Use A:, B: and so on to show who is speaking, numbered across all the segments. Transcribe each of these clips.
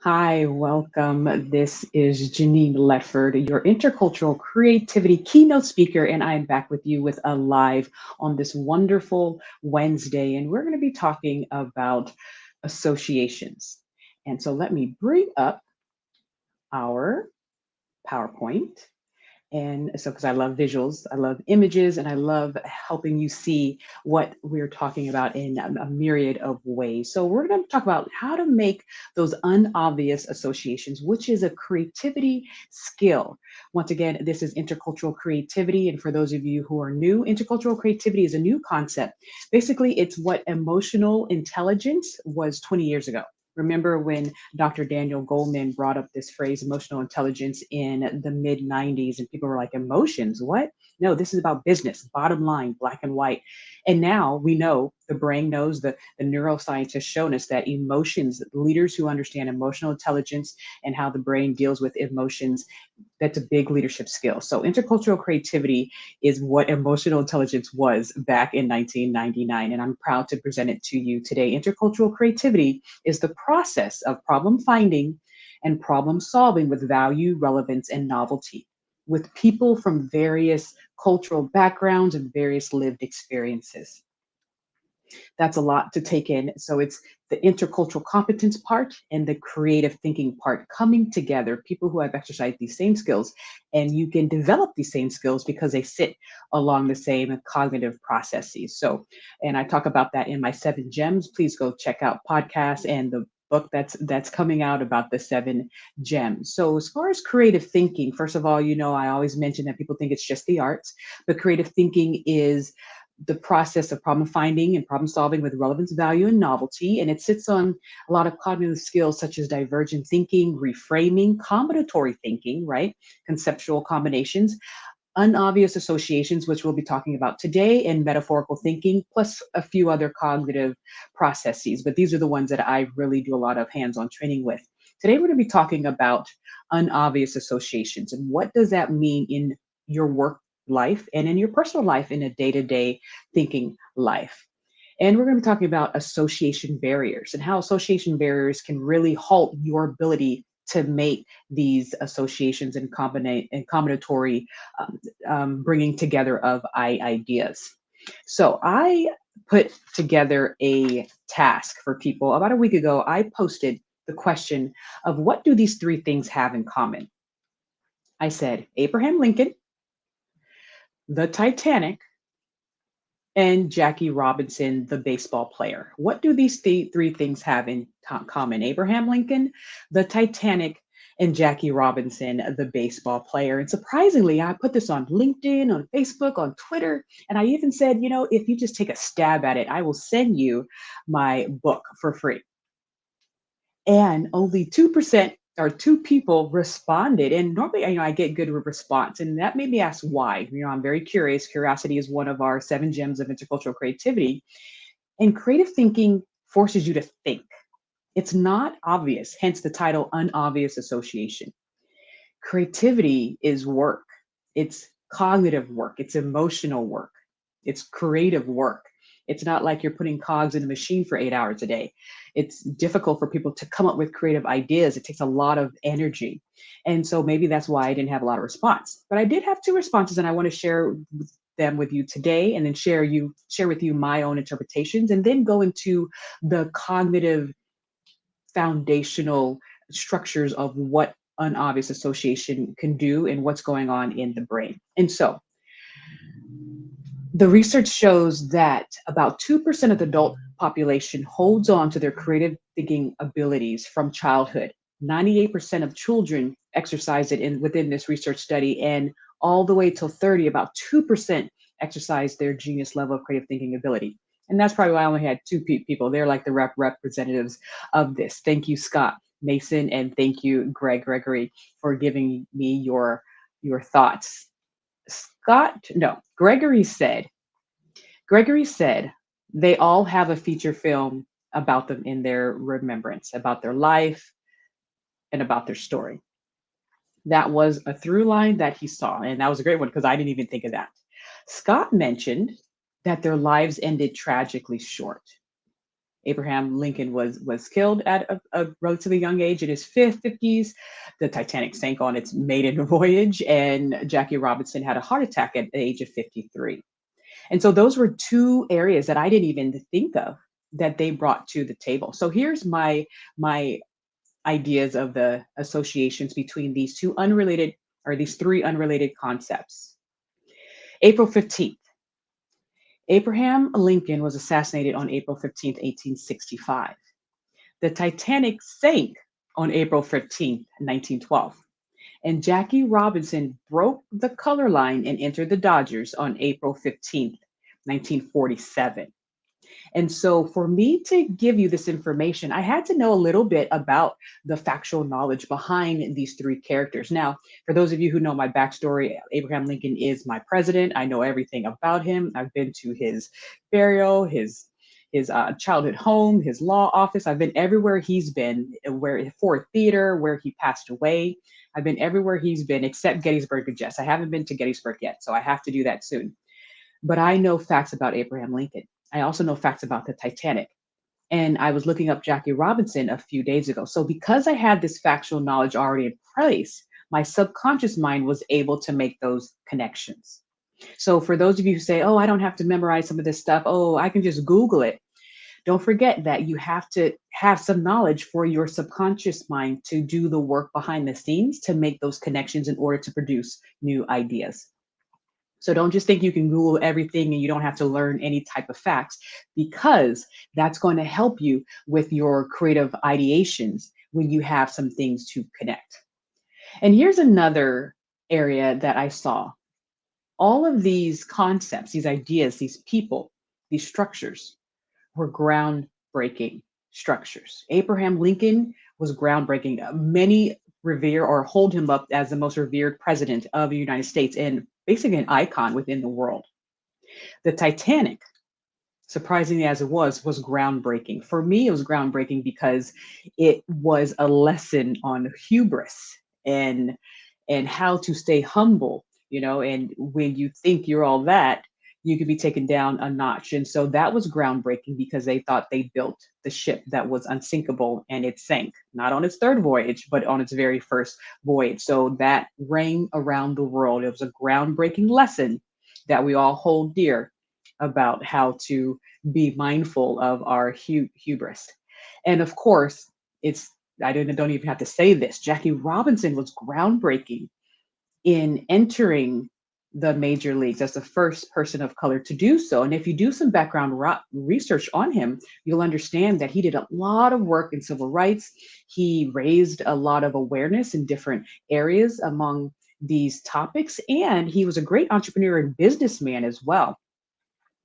A: Hi, welcome. This is Genein Letford, your intercultural creativity keynote speaker, and I am back with you with a live on this wonderful Wednesday. And we're going to be talking about associations. And so let me bring up our PowerPoint. And so, because I love visuals, I love images, and I love helping you see what we're talking about in a myriad of ways. So, we're going to talk about how to make those unobvious associations, which is a creativity skill. Once again, this is intercultural creativity. And for those of you who are new, intercultural creativity is a new concept. Basically, it's what emotional intelligence was 20 years ago. Remember when Dr. Daniel Goleman brought up this phrase, emotional intelligence, in the mid 90s, and people were like, emotions? What? No, this is about business, bottom line, black and white. And now we know, the brain knows, the neuroscience has shown us that emotions, leaders who understand emotional intelligence and how the brain deals with emotions, that's a big leadership skill. So intercultural creativity is what emotional intelligence was back in 1999. And I'm proud to present it to you today. Intercultural creativity is the process of problem finding and problem solving with value, relevance, and novelty with people from various cultural backgrounds and various lived experiences. That's a lot to take in. So it's the intercultural competence part and the creative thinking part coming together, people who have exercised these same skills, and you can develop these same skills because they sit along the same cognitive processes. So, and I talk about that in my 7 gems. Please go check out podcasts and the book that's coming out about the 7 gems. So as far as creative thinking, first of all, I always mention that people think it's just the arts, but creative thinking is the process of problem finding and problem solving with relevance, value, and novelty. And it sits on a lot of cognitive skills such as divergent thinking, reframing, combinatory thinking, right? Conceptual combinations, unobvious associations, which we'll be talking about today, and metaphorical thinking, plus a few other cognitive processes. But these are the ones that I really do a lot of hands-on training with. Today, we're going to be talking about unobvious associations and what does that mean in your work life and in your personal life, in a day-to-day thinking life. And we're going to be talking about association barriers and how association barriers can really halt your ability to make these associations and combinatory bringing together of ideas. So I put together a task for people. About a week ago, I posted the question of what do these three things have in common? I said Abraham Lincoln, the Titanic, and Jackie Robinson, the baseball player. What do these three things have in common? Abraham Lincoln, the Titanic, and Jackie Robinson, the baseball player. And surprisingly, I put this on LinkedIn, on Facebook, on Twitter, and I even said, if you just take a stab at it, I will send you my book for free. And only 2% or two people responded. And normally, I get good response. And that made me ask why. I'm very curious. Curiosity is one of our 7 gems of intercultural creativity. And creative thinking forces you to think. It's not obvious, hence the title Unobvious Association. Creativity is work. It's cognitive work. It's emotional work. It's creative work. It's not like you're putting cogs in a machine for 8 hours a day. It's difficult for people to come up with creative ideas. It takes a lot of energy. And so maybe that's why I didn't have a lot of response. But I did have 2 responses, and I want to share them with you today, and then share with you my own interpretations, and then go into the cognitive foundational structures of what unobvious association can do and what's going on in the brain. And so the research shows that about 2% of the adult population holds on to their creative thinking abilities from childhood. 98% of children exercise it within this research study, and all the way till 30, about 2% exercise their genius level of creative thinking ability. And that's probably why I only had 2 people. They're like the representatives of this. Thank you, Scott Mason, and thank you, Gregory, for giving me your thoughts. Gregory said they all have a feature film about them in their remembrance, about their life and about their story. That was a through line that he saw, and that was a great one because I didn't even think of that. Scott mentioned that their lives ended tragically short. Abraham Lincoln was killed at a relatively young age in his 50s. The Titanic sank on its maiden voyage, and Jackie Robinson had a heart attack at the age of 53. And so those were two areas that I didn't even think of that they brought to the table. So here's my ideas of the associations between these two unrelated or these three unrelated concepts. April 15th. Abraham Lincoln was assassinated on April 15th, 1865. The Titanic sank on April 15th, 1912. And Jackie Robinson broke the color line and entered the Dodgers on April 15th, 1947. And so for me to give you this information, I had to know a little bit about the factual knowledge behind these three characters. Now, for those of you who know my backstory, Abraham Lincoln is my president. I know everything about him. I've been to his burial, his childhood home, his law office. I've been everywhere he's been, where for theater, where he passed away. I've been everywhere he's been except Gettysburg Address. I haven't been to Gettysburg yet, so I have to do that soon. But I know facts about Abraham Lincoln. I also know facts about the Titanic. And I was looking up Jackie Robinson a few days ago. So because I had this factual knowledge already in place, my subconscious mind was able to make those connections. So for those of you who say, oh, I don't have to memorize some of this stuff, oh, I can just Google it. Don't forget that you have to have some knowledge for your subconscious mind to do the work behind the scenes to make those connections in order to produce new ideas. So don't just think you can Google everything and you don't have to learn any type of facts, because that's going to help you with your creative ideations when you have some things to connect. And here's another area that I saw. All of these concepts, these ideas, these people, these structures were groundbreaking structures. Abraham Lincoln was groundbreaking. Many revere or hold him up as the most revered president of the United States and basically an icon within the world. The Titanic, surprisingly as it was groundbreaking. For me, it was groundbreaking because it was a lesson on hubris and how to stay humble, and when you think you're all that, you could be taken down a notch. And so that was groundbreaking because they thought they built the ship that was unsinkable, and it sank, not on its third voyage, but on its very first voyage. So that rang around the world. It was a groundbreaking lesson that we all hold dear about how to be mindful of our hubris. And of course, I don't even have to say this. Jackie Robinson was groundbreaking in entering the major leagues as the first person of color to do so. And if you do some background research on him, you'll understand that he did a lot of work in civil rights. He raised a lot of awareness in different areas among these topics, and he was a great entrepreneur and businessman as well.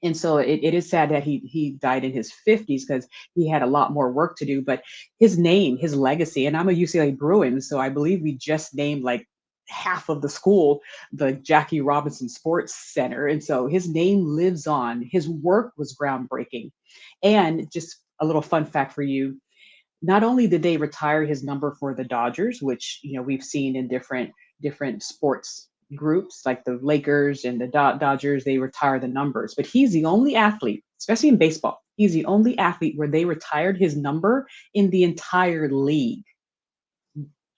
A: And so it is sad that he died in his 50s because he had a lot more work to do. But his name, his legacy, and I'm a UCLA Bruin, so I believe we just named like half of the school the Jackie Robinson Sports Center. And so his name lives on. His work was groundbreaking. And just a little fun fact for you, not only did they retire his number for the Dodgers, which we've seen in different sports groups like the Lakers and the Dodgers, they retire the numbers, but he's the only athlete, especially in baseball, he's the only athlete where they retired his number in the entire league.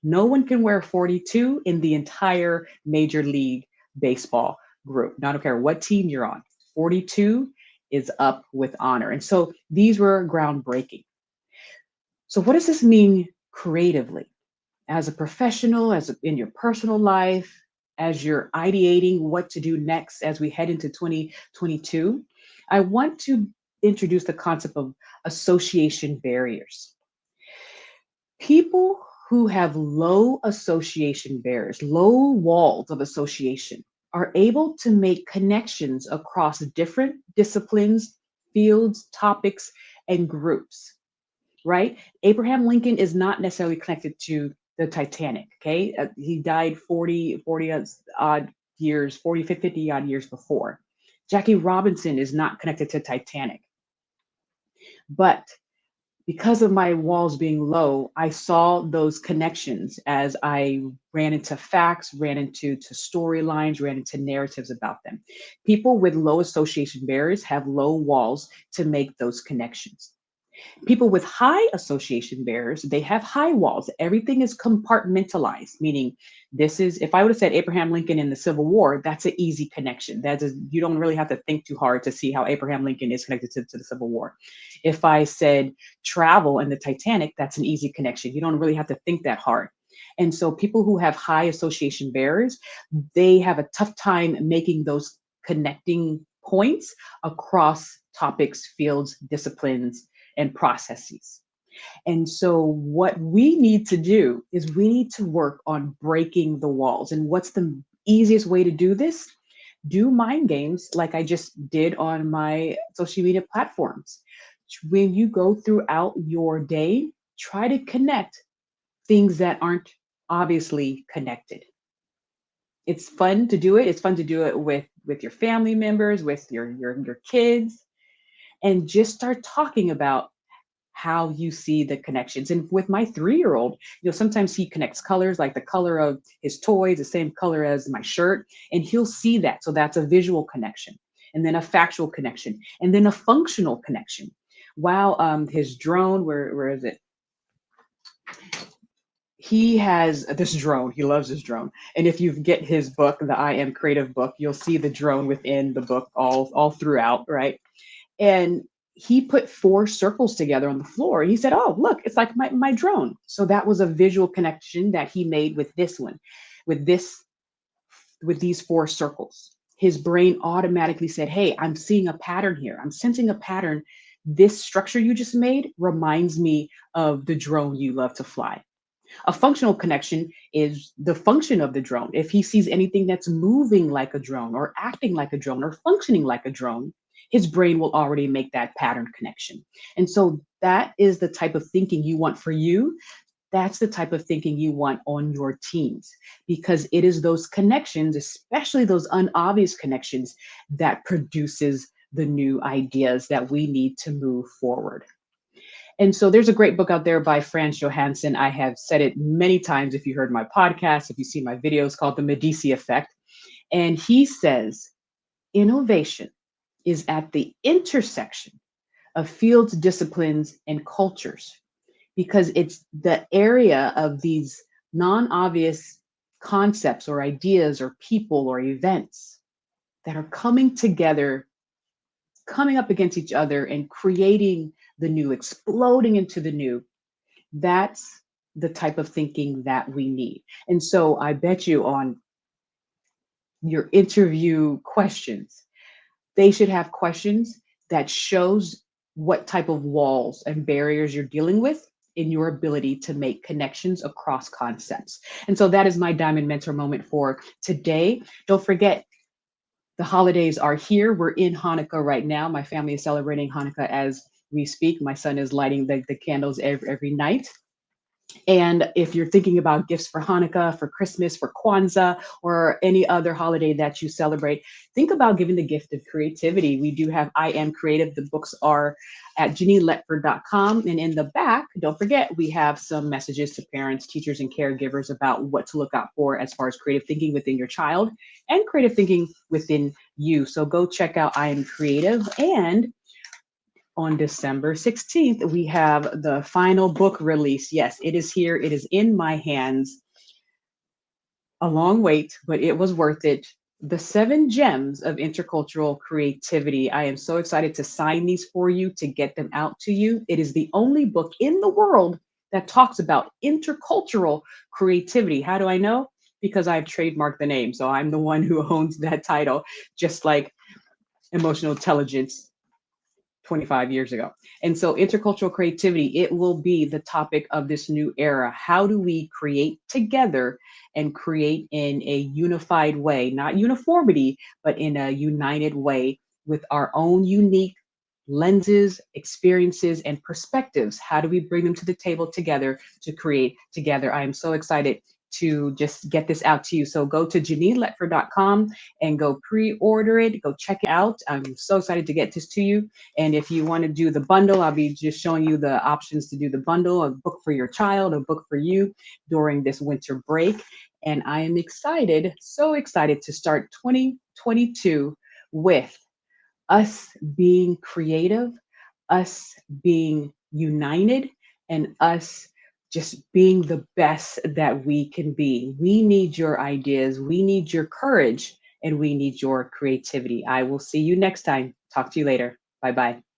A: No one can wear 42 in the entire Major League Baseball group. I don't care what team you're on. 42 is up with honor. And so these were groundbreaking. So what does this mean creatively? As a professional, in your personal life, as you're ideating what to do next as we head into 2022, I want to introduce the concept of association barriers. People who have low association barriers, low walls of association, are able to make connections across different disciplines, fields, topics, and groups, right? Abraham Lincoln is not necessarily connected to the Titanic, okay? He died 40 odd years, 40, 50 odd years before. Jackie Robinson is not connected to Titanic. But because of my walls being low, I saw those connections as I ran into facts, ran into storylines, ran into narratives about them. People with low association barriers have low walls to make those connections. People with high association barriers, they have high walls. Everything is compartmentalized, meaning this is, if I would have said Abraham Lincoln in the Civil War, that's an easy connection. That is, you don't really have to think too hard to see how Abraham Lincoln is connected to the Civil War. If I said travel and the Titanic, that's an easy connection. You don't really have to think that hard. And so people who have high association barriers, they have a tough time making those connecting points across topics, fields, disciplines, and processes. And so, what we need to do is we need to work on breaking the walls. And what's the easiest way to do this? Do mind games like I just did on my social media platforms. When you go throughout your day, try to connect things that aren't obviously connected. It's fun to do it. It's fun to do it with your family members, with your kids, and just start talking about how you see the connections. And with my 3-year-old, sometimes he connects colors, like the color of his toys, the same color as my shirt, and he'll see that. So that's a visual connection, and then a factual connection, and then a functional connection. Wow, his drone, where is it? He has this drone. He loves this drone. And if you get his book, the I Am Creative book, you'll see the drone within the book all throughout, right? And he put 4 circles together on the floor. He said, "Oh, look, it's like my drone." So that was a visual connection that he made with this one, with this, with these 4 circles. His brain automatically said, "Hey, I'm seeing a pattern here. I'm sensing a pattern. This structure you just made reminds me of the drone you love to fly." A functional connection is the function of the drone. If he sees anything that's moving like a drone or acting like a drone or functioning like a drone, his brain will already make that pattern connection. And so that is the type of thinking you want for you. That's the type of thinking you want on your teams, because it is those connections, especially those unobvious connections, that produces the new ideas that we need to move forward. And so there's a great book out there by Franz Johansson. I have said it many times if you heard my podcast, if you see my videos, called The Medici Effect. And he says innovation is at the intersection of fields, disciplines, and cultures, because it's the area of these non-obvious concepts or ideas or people or events that are coming together, coming up against each other and creating the new, exploding into the new. That's the type of thinking that we need. And so I bet you on your interview questions, they should have questions that shows what type of walls and barriers you're dealing with in your ability to make connections across concepts. And so that is my Diamond Mentor moment for today. Don't forget, the holidays are here. We're in Hanukkah right now. My family is celebrating Hanukkah as we speak. My son is lighting the candles every night. And if you're thinking about gifts for Hanukkah, for Christmas, for Kwanzaa, or any other holiday that you celebrate, think about giving the gift of creativity. We do have I Am Creative. The books are at GeneinLetford.com. And in the back, don't forget, we have some messages to parents, teachers, and caregivers about what to look out for as far as creative thinking within your child and creative thinking within you. So go check out I Am Creative. And on December 16th, we have the final book release. Yes, it is here. It is in my hands. A long wait, but it was worth it. The 7 Gems of Intercultural Creativity. I am so excited to sign these for you, to get them out to you. It is the only book in the world that talks about intercultural creativity. How do I know? Because I've trademarked the name. So I'm the one who owns that title, just like emotional intelligence 25 years ago. And so intercultural creativity, it will be the topic of this new era. How do we create together and create in a unified way, not uniformity, but in a united way with our own unique lenses, experiences, and perspectives? How do we bring them to the table together to create together? I am so excited to just get this out to you. So go to JeneinLetford.com and go pre-order it. Go check it out. I'm so excited to get this to you. And if you want to do the bundle, I'll be just showing you the options to do the bundle, a book for your child, a book for you during this winter break. And I am excited, so excited to start 2022 with us being creative, us being united and us just being the best that we can be. We need your ideas, we need your courage, and we need your creativity. I will see you next time. Talk to you later. Bye bye.